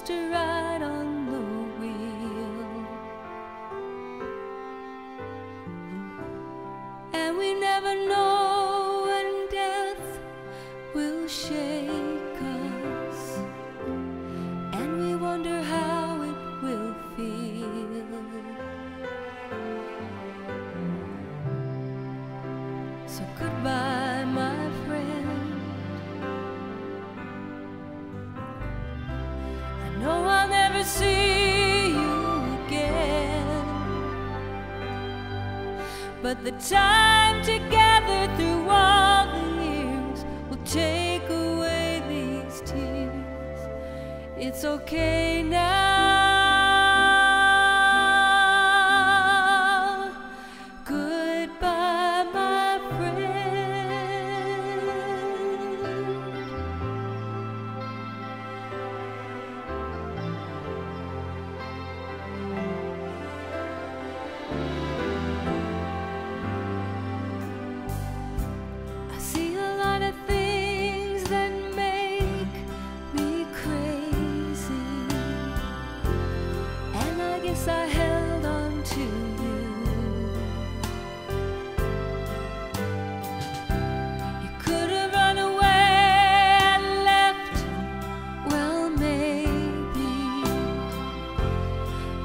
used to ride on the wheel, and we never know when death will shake us, and we wonder how it will feel. So goodbye, my friend. I know I'll never see you again, but the time together through all the years will take away these tears. It's okay now. Goodbye, my friend. I see a lot of things that make me crazy, and I guess I held on to you. You could have run away and left, well maybe,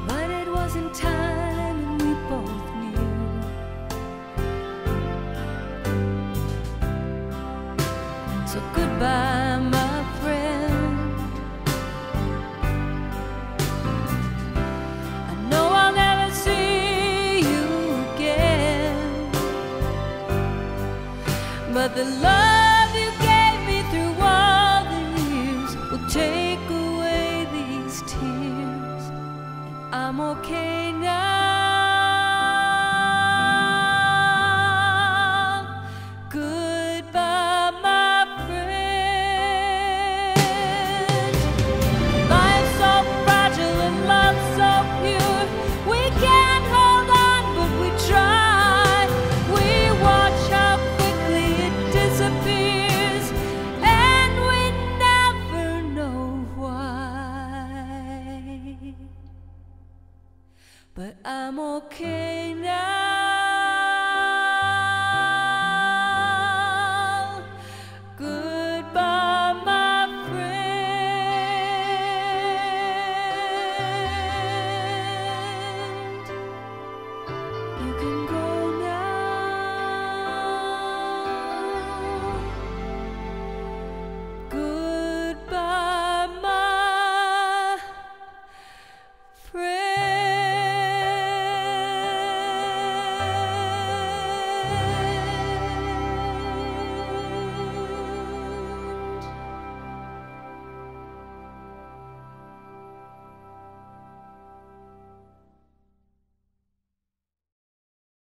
but it wasn't time and we both knew. So goodbye, my friend. I know I'll never see you again, but the love you gave me through all the years will take away these tears. I'm okay now. Goodbye, my friend. Life's so fragile and love's so pure. We can't hold on, but we try. We watch how quickly it disappears, and we never know why. But I'm okay now.